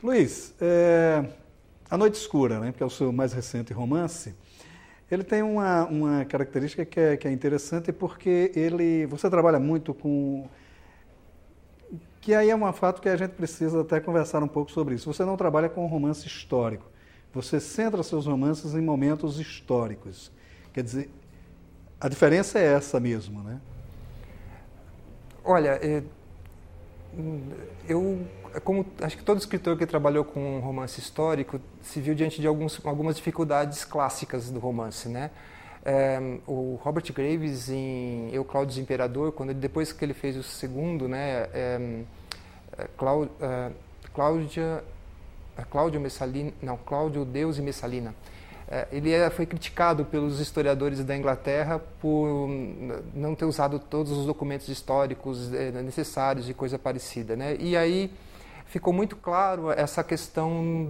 Luiz, A Noite Escura, né, que é o seu mais recente romance, ele tem uma característica que é interessante porque você trabalha muito com... Que aí é um fato que a gente precisa até conversar um pouco sobre isso. Você não trabalha com romance histórico. Você centra seus romances em momentos históricos. Quer dizer, a diferença é essa mesmo, né? Olha, como acho que todo escritor que trabalhou com um romance histórico se viu diante de algumas dificuldades clássicas do romance, né? O Robert Graves em Eu, Cláudio Imperador, depois que ele fez o segundo, né, Cláudio, Deus e Messalina, ele foi criticado pelos historiadores da Inglaterra por não ter usado todos os documentos históricos necessários e coisa parecida, né? E aí ficou muito claro essa questão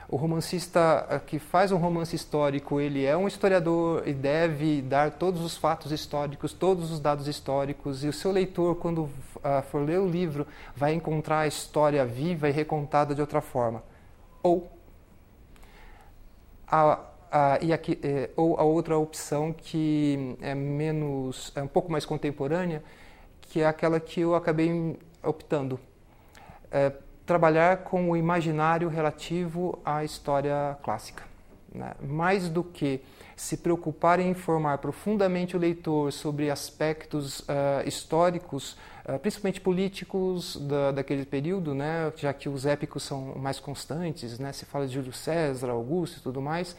o romancista que faz um romance histórico, ele é um historiador e deve dar todos os fatos históricos, todos os dados históricos, e o seu leitor, quando for ler o livro, vai encontrar a história viva e recontada de outra forma. Ou a outra opção que é um pouco mais contemporânea, que é aquela que eu acabei optando. Trabalhar com o imaginário relativo à história clássica, né? Mais do que se preocupar em informar profundamente o leitor sobre aspectos históricos, principalmente políticos daquele período, né? Já que os épicos são mais constantes, né? Se fala de Júlio César, Augusto e tudo mais,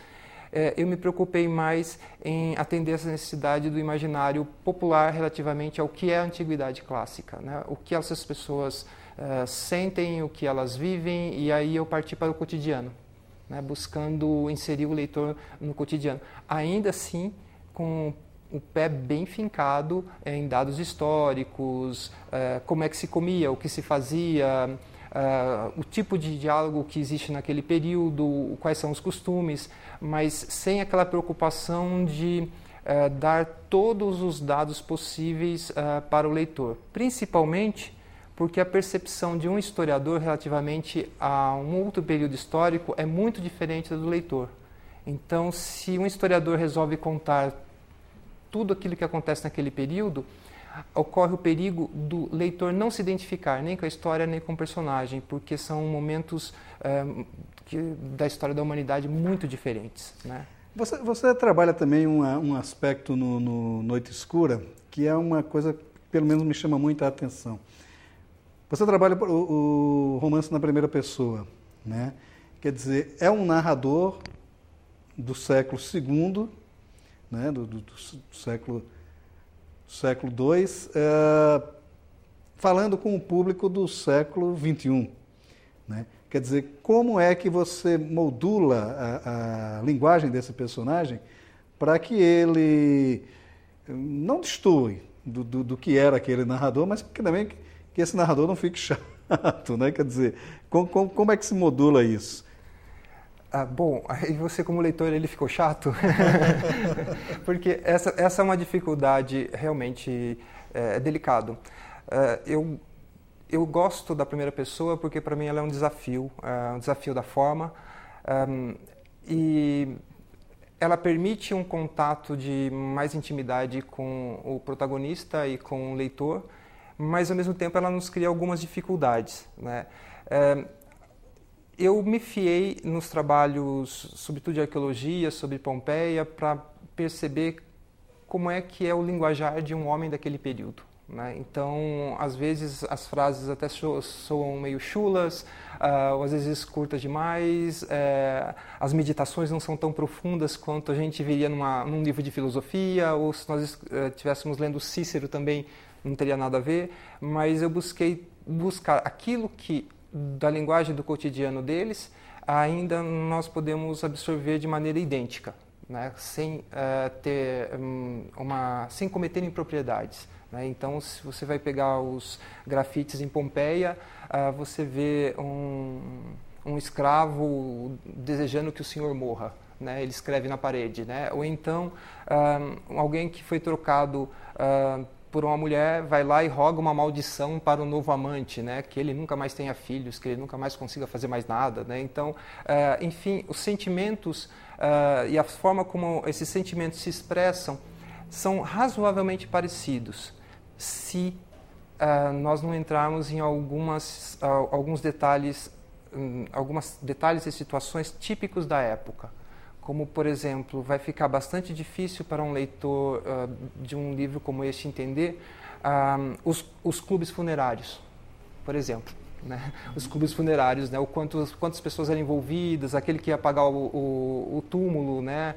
eu me preocupei mais em atender essa necessidade do imaginário popular relativamente ao que é a antiguidade clássica, né? O que essas pessoas sentem, o que elas vivem, e aí eu parti para o cotidiano, né, buscando inserir o leitor no cotidiano. Ainda assim, com o pé bem fincado em dados históricos, como é que se comia, o que se fazia, o tipo de diálogo que existe naquele período, quais são os costumes, mas sem aquela preocupação de dar todos os dados possíveis para o leitor, principalmente porque a percepção de um historiador relativamente a um outro período histórico é muito diferente da do leitor. Então, se um historiador resolve contar tudo aquilo que acontece naquele período, ocorre o perigo do leitor não se identificar nem com a história nem com o personagem, porque são momentos da história da humanidade muito diferentes, né? Você trabalha também um aspecto no Noite Escura, que é uma coisa que pelo menos me chama muito a atenção. Você trabalha o romance na primeira pessoa, né? Quer dizer, é um narrador do século II, né? do século II, falando com o público do século XXI, né? Quer dizer, como é que você modula a linguagem desse personagem para que ele não destoe do que era aquele narrador, mas que também que esse narrador não fique chato, né? Quer dizer, como é que se modula isso? Bom, aí você como leitor, ele ficou chato? Porque essa é uma dificuldade realmente delicado. Eu gosto da primeira pessoa porque para mim ela é um desafio da forma, e ela permite um contato de mais intimidade com o protagonista e com o leitor, mas ao mesmo tempo ela nos cria algumas dificuldades, né? Eu me fiei nos trabalhos, sobretudo de arqueologia, sobre Pompeia, para perceber como é que é o linguajar de um homem daquele período, né? Então, às vezes as frases até soam meio chulas, ou às vezes curtas demais, as meditações não são tão profundas quanto a gente veria num livro de filosofia, ou se nós estivéssemos lendo Cícero também, não teria nada a ver, mas eu buscar aquilo que, da linguagem do cotidiano deles, ainda nós podemos absorver de maneira idêntica, né? Sem sem cometer impropriedades, né? Então, se você vai pegar os grafites em Pompeia, você vê um escravo desejando que o senhor morra, né? Ele escreve na parede, né? Ou então alguém que foi trocado por uma mulher, vai lá e roga uma maldição para o novo amante, né? Que ele nunca mais tenha filhos, que ele nunca mais consiga fazer mais nada, né? Então, enfim, os sentimentos e a forma como esses sentimentos se expressam são razoavelmente parecidos, se nós não entrarmos em alguns detalhes e situações típicos da época. Como, por exemplo, vai ficar bastante difícil para um leitor de um livro como este entender os clubes funerários, por exemplo. Né? Os clubes funerários, né? Quantas pessoas eram envolvidas, aquele que ia pagar o túmulo, né?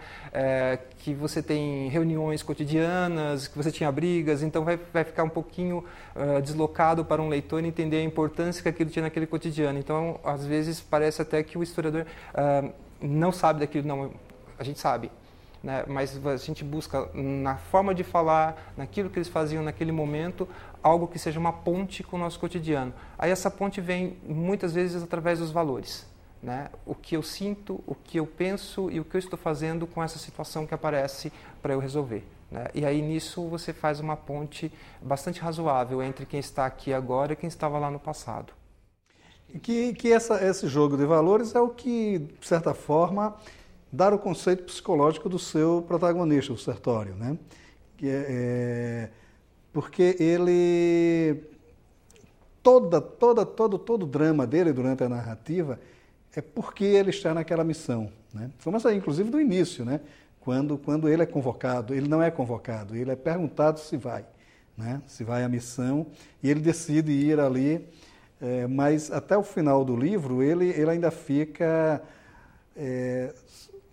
Que você tem reuniões cotidianas, que você tinha brigas, então vai ficar um pouquinho deslocado para um leitor entender a importância que aquilo tinha naquele cotidiano. Então, às vezes, parece até que o historiador não sabe daquilo, não, a gente sabe, né? Mas a gente busca na forma de falar, naquilo que eles faziam naquele momento, algo que seja uma ponte com o nosso cotidiano. Aí essa ponte vem muitas vezes através dos valores, né? O que eu sinto, o que eu penso e o que eu estou fazendo com essa situação que aparece para eu resolver, né? E aí nisso você faz uma ponte bastante razoável entre quem está aqui agora e quem estava lá no passado. Esse jogo de valores é o que, de certa forma, dá o conceito psicológico do seu protagonista, o Sertório, né? Porque ele... Todo o drama dele durante a narrativa é porque ele está naquela missão, né? Começa aí, inclusive, do início, né? Quando ele é convocado, ele não é convocado, ele é perguntado se vai, né? Se vai à missão, e ele decide ir ali... mas até o final do livro ele ainda fica,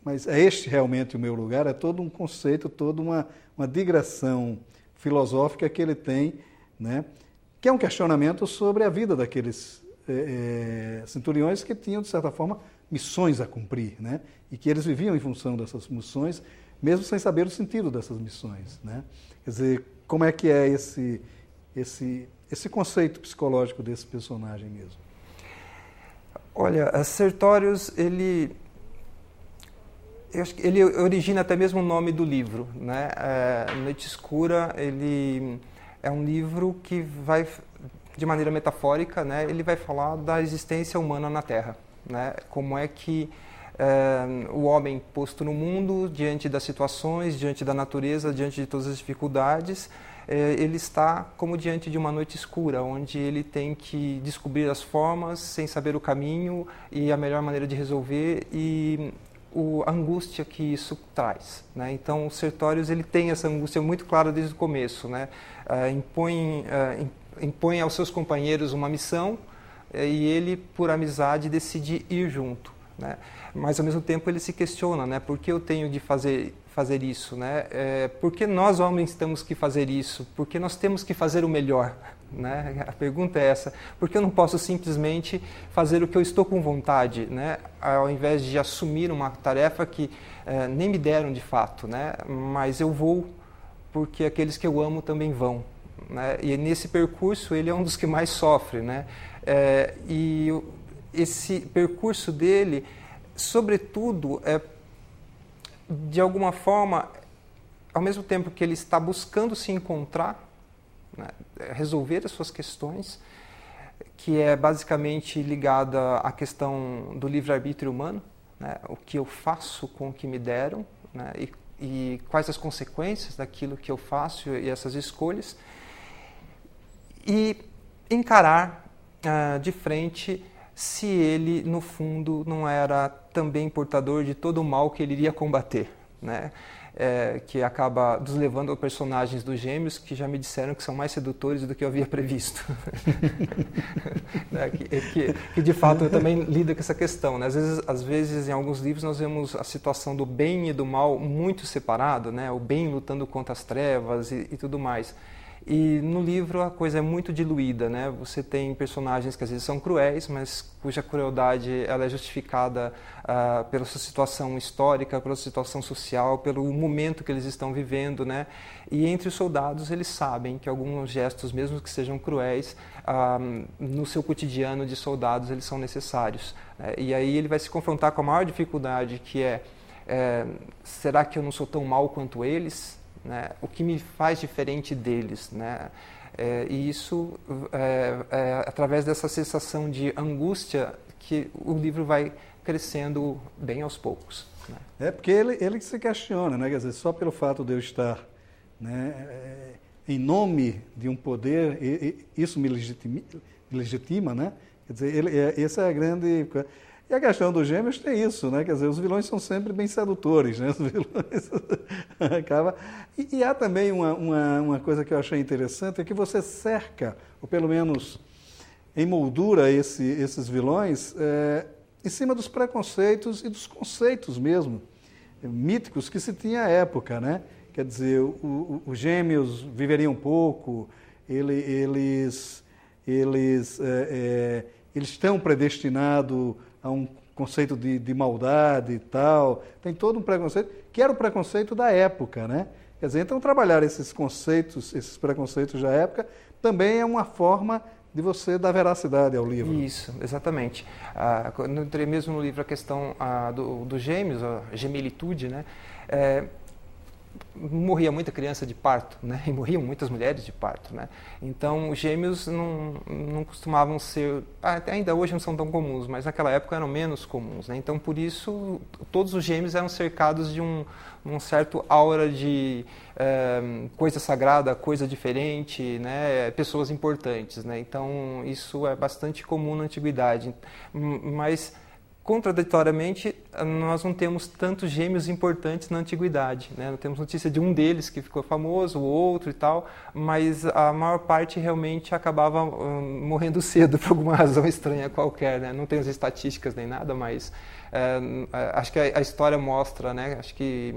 mas é este realmente o meu lugar? É todo um conceito, toda uma digressão filosófica que ele tem, né? Que é um questionamento sobre a vida daqueles centuriões que tinham, de certa forma, missões a cumprir, né? E que eles viviam em função dessas missões, mesmo sem saber o sentido dessas missões, né? Quer dizer, como é que é esse conceito psicológico desse personagem mesmo? Olha, Sertórios, ele origina até mesmo o nome do livro, né? Noite Escura, ele é um livro que vai, de maneira metafórica, né? Ele vai falar da existência humana na Terra, né? Como é que o homem posto no mundo, diante das situações, diante da natureza, diante de todas as dificuldades, ele está como diante de uma noite escura, onde ele tem que descobrir as formas sem saber o caminho e a melhor maneira de resolver e a angústia que isso traz, né? Então, o Sertórios ele tem essa angústia muito clara desde o começo, né? Impõe aos seus companheiros uma missão e ele, por amizade, decide ir junto, né? Mas, ao mesmo tempo, ele se questiona, né? Por que eu tenho de fazer isso, né? Por que nós homens temos que fazer isso? Por que nós temos que fazer o melhor, né? A pergunta é essa. Por que eu não posso simplesmente fazer o que eu estou com vontade, né? Ao invés de assumir uma tarefa que nem me deram de fato, né? Mas eu vou porque aqueles que eu amo também vão, né? E nesse percurso ele é um dos que mais sofre, né? E esse percurso dele, sobretudo, de alguma forma, ao mesmo tempo que ele está buscando se encontrar, né, resolver as suas questões, que é basicamente ligada à questão do livre-arbítrio humano, né, o que eu faço com o que me deram, né, e quais as consequências daquilo que eu faço e essas escolhas, e encarar de frente se ele, no fundo, não era também portador de todo o mal que ele iria combater, né? Que acaba nos levando a personagens dos Gêmeos que já me disseram que são mais sedutores do que eu havia previsto. que de fato eu também lido com essa questão, né? Às vezes, em alguns livros, nós vemos a situação do bem e do mal muito separado, né? O bem lutando contra as trevas e tudo mais. E no livro a coisa é muito diluída, né? Você tem personagens que às vezes são cruéis, mas cuja crueldade ela é justificada pela sua situação histórica, pela sua situação social, pelo momento que eles estão vivendo, né? E entre os soldados eles sabem que alguns gestos, mesmo que sejam cruéis, no seu cotidiano de soldados eles são necessários, né? E aí ele vai se confrontar com a maior dificuldade, que será que eu não sou tão mal quanto eles? né? O que me faz diferente deles, né? E isso, através dessa sensação de angústia, que o livro vai crescendo bem aos poucos. Né? Porque ele se questiona, né? Quer dizer, só pelo fato de eu estar, né, em nome de um poder, isso me legitima, né? Quer dizer, essa é a grande... E a questão dos Gêmeos tem isso, né? Quer dizer, os vilões são sempre bem sedutores, né? Os vilões acaba... E há também uma coisa que eu achei interessante, é que você cerca, ou pelo menos emoldura esses vilões, em cima dos preconceitos e dos conceitos mesmo, míticos que se tinha à época, né? Quer dizer, os Gêmeos viveriam pouco, eles estão predestinados a um conceito de maldade e tal. Tem todo um preconceito, que era o preconceito da época, né? Quer dizer, então trabalhar esses conceitos, esses preconceitos da época, também é uma forma de você dar veracidade ao livro. Isso, exatamente. Quando eu entrei mesmo no livro a questão dos gêmeos, a gemelitude, né? Morria muita criança de parto, né? E morriam muitas mulheres de parto, né? Então, os gêmeos não costumavam ser... ainda hoje não são tão comuns, mas naquela época eram menos comuns, né? Então, por isso, todos os gêmeos eram cercados de um certo aura de coisa sagrada, coisa diferente, né? Pessoas importantes, né? Então, isso é bastante comum na antiguidade. Mas... contraditoriamente, nós não temos tantos gêmeos importantes na antiguidade, né? Não temos notícia de um deles que ficou famoso, o outro e tal, mas a maior parte realmente acabava morrendo cedo por alguma razão estranha qualquer, né? Não temos estatísticas nem nada, mas acho que a história mostra, né? Acho que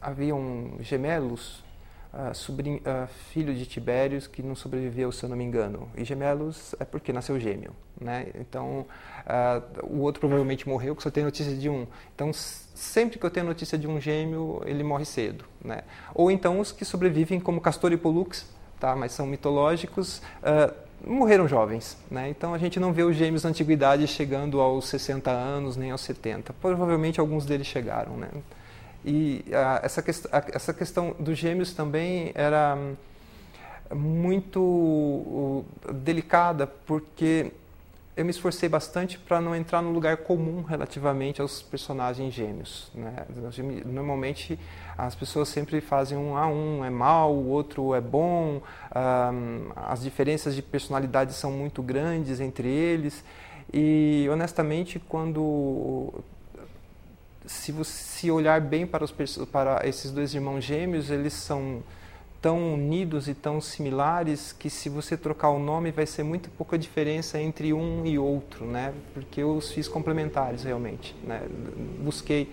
haviam gemelos, filho de Tibérios, que não sobreviveu, se eu não me engano. E gemelos é porque nasceu gêmeo, né? Então, o outro provavelmente morreu, que só tem notícia de um. Então, sempre que eu tenho notícia de um gêmeo, ele morre cedo, né? Ou então os que sobrevivem, como Castor e Pollux, tá? Mas são mitológicos, morreram jovens, né? Então, a gente não vê os gêmeos na antiguidade chegando aos 60 anos, nem aos 70. Provavelmente alguns deles chegaram, né? E essa questão dos gêmeos também era muito delicada, porque eu me esforcei bastante para não entrar no lugar comum relativamente aos personagens gêmeos, né? Normalmente as pessoas sempre fazem um é mau, o outro é bom, as diferenças de personalidade são muito grandes entre eles, e honestamente, se olhar bem para esses dois irmãos gêmeos, eles são tão unidos e tão similares que, se você trocar o nome, vai ser muito pouca diferença entre um e outro, né? Porque eu os fiz complementares realmente, né? Busquei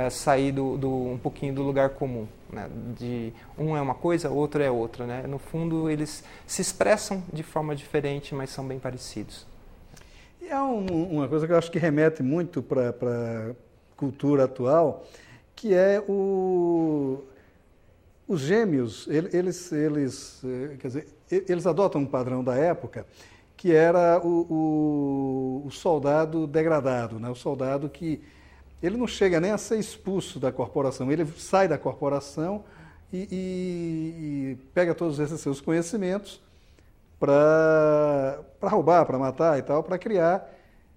sair um pouquinho do lugar comum, né? De um é uma coisa, outro é outra, né? No fundo, eles se expressam de forma diferente, mas são bem parecidos. E há uma coisa que eu acho que remete muito para cultura atual, que é os gêmeos, quer dizer, eles adotam um padrão da época, que era o soldado degradado, né? O soldado que ele não chega nem a ser expulso da corporação, ele sai da corporação e pega todos esses seus conhecimentos para roubar, para matar e tal, para criar,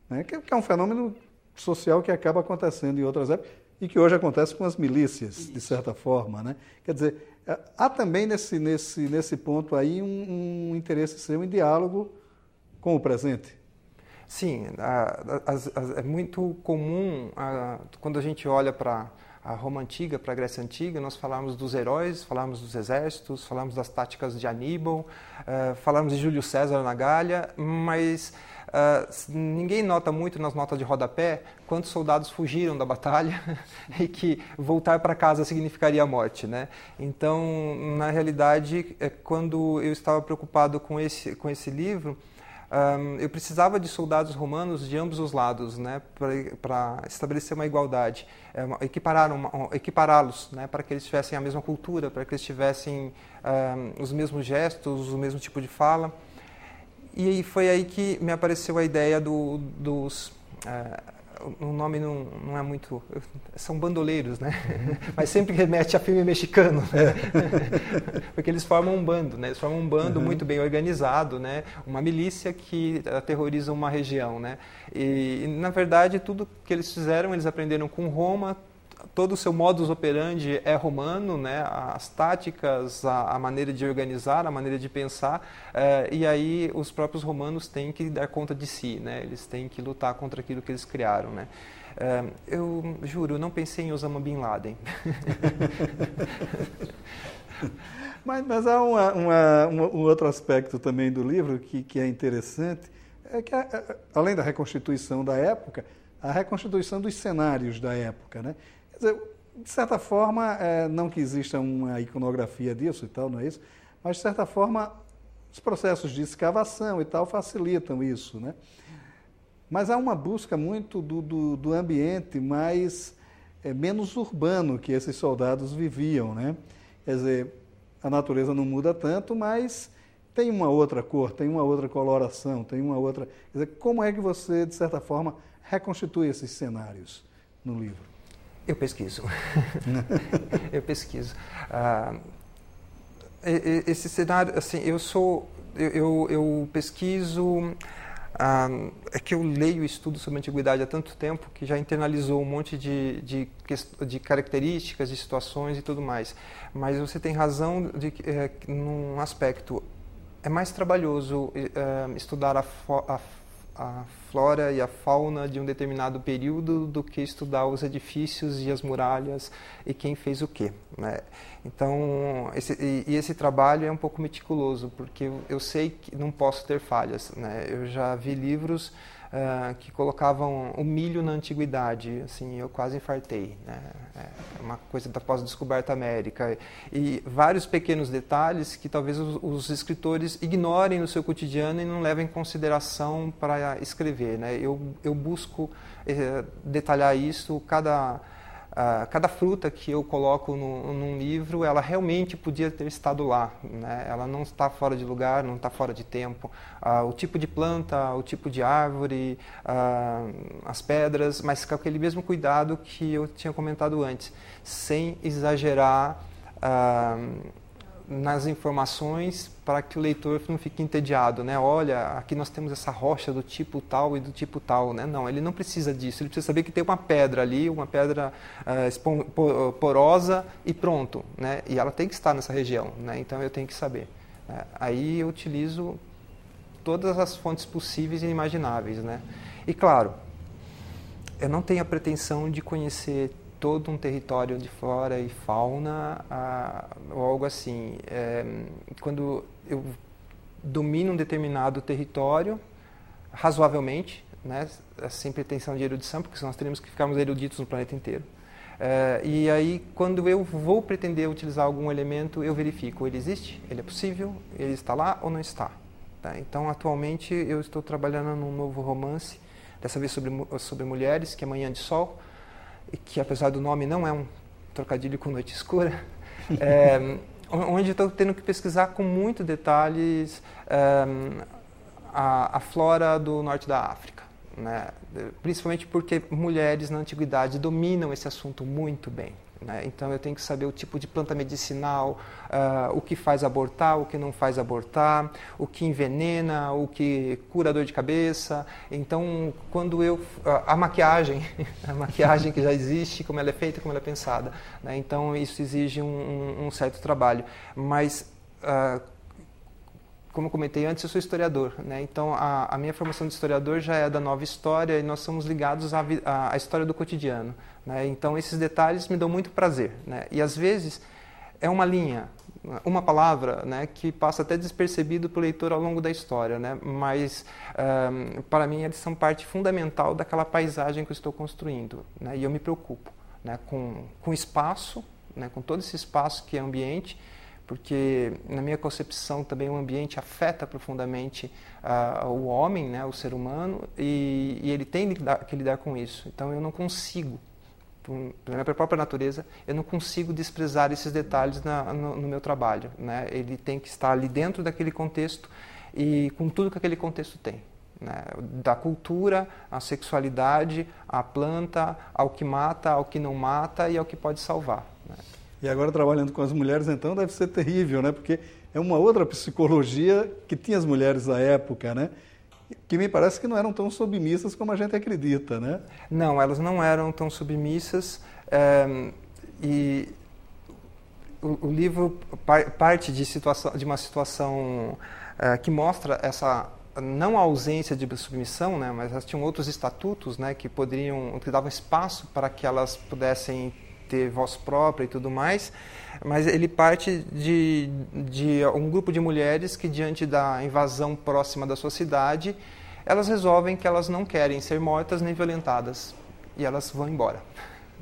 né? Que é um fenômeno social que acaba acontecendo em outras épocas e que hoje acontece com as milícias, de certa forma, né? Quer dizer, há também nesse ponto aí um interesse seu em diálogo com o presente. Sim, é muito comum, quando a gente olha para a Roma Antiga, para a Grécia Antiga, nós falamos dos heróis, falamos dos exércitos, falamos das táticas de Aníbal, falamos de Júlio César na Gália, mas ninguém nota muito nas notas de rodapé quantos soldados fugiram da batalha e que voltar para casa significaria a morte, né? Então, na realidade, quando eu estava preocupado com esse livro, eu precisava de soldados romanos de ambos os lados, né, para estabelecer uma igualdade, equipará-los, né, para que eles tivessem a mesma cultura, para que eles tivessem os mesmos gestos, o mesmo tipo de fala. E foi aí que me apareceu a ideia o nome não é muito... São bandoleiros, né? Mas sempre remete a filme mexicano, né? Porque eles formam um bando, né? Eles formam um bando muito bem organizado, né? Uma milícia que aterroriza uma região, né? E, na verdade, tudo que eles fizeram, eles aprenderam com Roma. Todo o seu modus operandi é romano, né? As táticas, a maneira de organizar, a maneira de pensar, e aí os próprios romanos têm que dar conta de si, né? Eles têm que lutar contra aquilo que eles criaram, né? Eu juro, não pensei em Osama Bin Laden. Mas há um outro aspecto também do livro que é interessante, é que além da reconstituição da época, a reconstituição dos cenários da época, né? Quer dizer, de certa forma, não que exista uma iconografia disso e tal, não é isso, mas de certa forma os processos de escavação e tal facilitam isso, né? Mas há uma busca muito do ambiente menos urbano que esses soldados viviam, né? Quer dizer, a natureza não muda tanto, mas tem uma outra cor, tem uma outra coloração, tem uma outra... Quer dizer, como é que você, de certa forma, reconstitui esses cenários no livro? Eu pesquiso. Eu pesquiso. Esse cenário, assim, eu pesquiso... é que eu leio e estudo sobre a antiguidade há tanto tempo que já internalizou um monte de características, de situações e tudo mais. Mas você tem razão num aspecto. É mais trabalhoso estudar a flora e a fauna de um determinado período do que estudar os edifícios e as muralhas e quem fez o quê, né? Então, esse trabalho é um pouco meticuloso, porque eu sei que não posso ter falhas, né? Eu já vi livros que colocavam o milho na antiguidade, assim, eu quase infartei, né? É uma coisa da pós-descoberta América. E vários pequenos detalhes que talvez os escritores ignorem no seu cotidiano e não levem em consideração para escrever, né? Eu busco detalhar isso, cada fruta que eu coloco num livro, ela realmente podia ter estado lá, né? Ela não está fora de lugar, não está fora de tempo. O tipo de planta, o tipo de árvore, as pedras, mas com aquele mesmo cuidado que eu tinha comentado antes, sem exagerar nas informações para que o leitor não fique entediado, né? Olha, aqui nós temos essa rocha do tipo tal e do tipo tal, né? Não, ele não precisa disso, ele precisa saber que tem uma pedra ali, uma pedra porosa e pronto, né? E ela tem que estar nessa região, né? Então eu tenho que saber, né? Aí eu utilizo todas as fontes possíveis e imagináveis, né? E claro, eu não tenho a pretensão de conhecer todo um território de flora e fauna, ou algo assim. Quando eu domino um determinado território, razoavelmente, né, sem pretensão de erudição, porque senão nós teríamos que ficarmos eruditos no planeta inteiro. E aí, quando eu vou pretender utilizar algum elemento, eu verifico, ele existe, ele é possível, ele está lá ou não está. Tá? Então, atualmente, eu estou trabalhando num novo romance, dessa vez sobre mulheres, que é Manhã de Sol, que apesar do nome não é um trocadilho com Noite Escura, onde estou tendo que pesquisar com muitos detalhes a flora do norte da África, né? Principalmente porque mulheres na antiguidade dominam esse assunto muito bem, né? Então eu tenho que saber o tipo de planta medicinal, o que faz abortar, o que não faz abortar, o que envenena, o que cura dor de cabeça. Então, quando a maquiagem que já existe, como ela é feita, como ela é pensada, né? Então isso exige um certo trabalho. Mas como eu comentei antes, eu sou historiador, né? Então a minha formação de historiador já é da nova história e nós somos ligados à história do cotidiano, né? Então esses detalhes me dão muito prazer, né? E às vezes é uma linha, uma palavra, né, que passa até despercebido para o leitor ao longo da história, né? Mas para mim eles são parte fundamental daquela paisagem que eu estou construindo, né? E eu me preocupo, né, com o espaço, né, com todo esse espaço que é ambiente, porque na minha concepção também o ambiente afeta profundamente o homem, né, o ser humano, e ele tem que lidar com isso. Então eu não consigo, pela minha própria natureza, eu não consigo desprezar esses detalhes no meu trabalho, né? Ele tem que estar ali dentro daquele contexto e com tudo que aquele contexto tem. né? Da cultura, à sexualidade, à planta, ao que mata, ao que não mata e ao que pode salvar, né? E agora trabalhando com as mulheres, então, deve ser terrível, né? Porque é uma outra psicologia que tinha as mulheres da época, né? Que me parece que não eram tão submissas como a gente acredita, né? Não, elas não eram tão submissas, e o livro parte de uma situação que mostra essa não a ausência de submissão, né, mas elas tinham outros estatutos, né, que davam espaço para que elas pudessem ter voz própria e tudo mais, mas ele parte de um grupo de mulheres que, diante da invasão próxima da sua cidade, elas resolvem que elas não querem ser mortas nem violentadas e elas vão embora,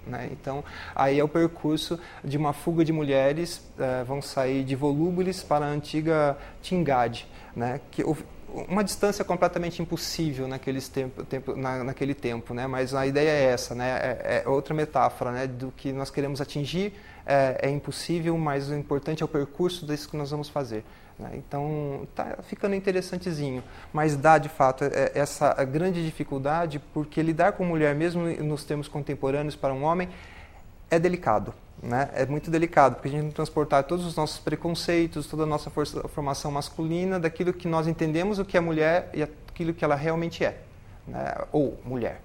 né? Então, aí é o percurso de uma fuga de mulheres, vão sair de Volúbilis para a antiga Tingade, né? Uma distância completamente impossível naquele tempo, né? Mas a ideia é essa, né? É outra metáfora, né? Do que nós queremos atingir é impossível, mas o importante é o percurso disso que nós vamos fazer, né? Então, está ficando interessantezinho, mas dá, de fato, essa grande dificuldade, porque lidar com mulher, mesmo nos termos contemporâneos para um homem, é delicado, né? É muito delicado, porque a gente tem que transportar todos os nossos preconceitos, toda a nossa formação masculina, daquilo que nós entendemos o que é mulher e aquilo que ela realmente é, né? Ou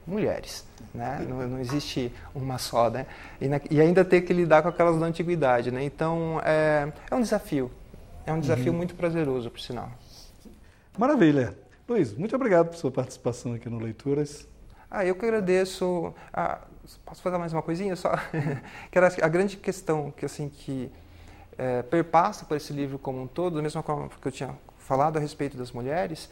mulheres, né? Não existe uma só, né? E ainda ter que lidar com aquelas da antiguidade, né? Então, é um desafio. É um desafio muito prazeroso, por sinal. Maravilha. Luiz, muito obrigado por sua participação aqui no Leituras. Eu que agradeço. Posso fazer mais uma coisinha só? Que era a grande questão que perpassa por esse livro como um todo, da mesma forma que eu tinha falado a respeito das mulheres,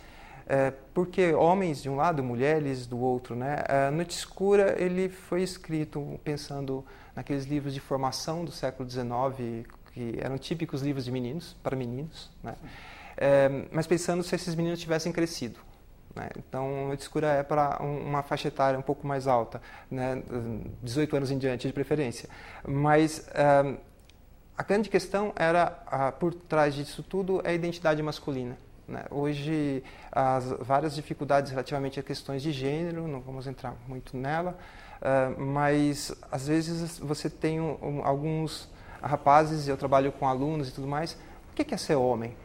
porque homens de um lado, mulheres do outro, né? Noite Escura, ele foi escrito pensando naqueles livros de formação do século XIX, que eram típicos livros de meninos, para meninos, né? Mas pensando se esses meninos tivessem crescido, né? Então, Noite Escura é para uma faixa etária um pouco mais alta, né? 18 anos em diante, de preferência. Mas a grande questão era, por trás disso tudo, é a identidade masculina, né? Hoje, as várias dificuldades relativamente a questões de gênero, não vamos entrar muito nela, mas às vezes você tem alguns rapazes, eu trabalho com alunos e tudo mais, o que é ser homem?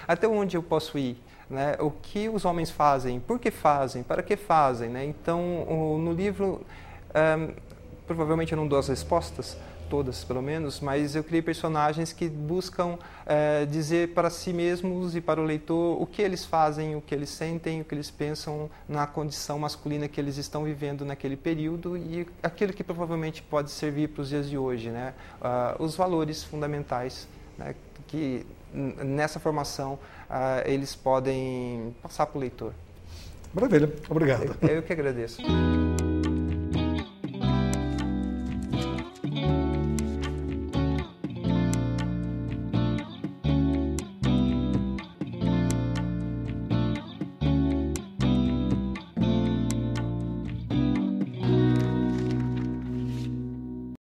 Até onde eu posso ir? Né? O que os homens fazem? Por que fazem? Para que fazem? Né? Então, no livro, provavelmente eu não dou as respostas, todas pelo menos, mas eu criei personagens que buscam dizer para si mesmos e para o leitor o que eles fazem, o que eles sentem, o que eles pensam na condição masculina que eles estão vivendo naquele período e aquilo que provavelmente pode servir para os dias de hoje, né? Os valores fundamentais, né? Que nessa formação eles podem passar para o leitor. Maravilha, obrigado. Eu que agradeço.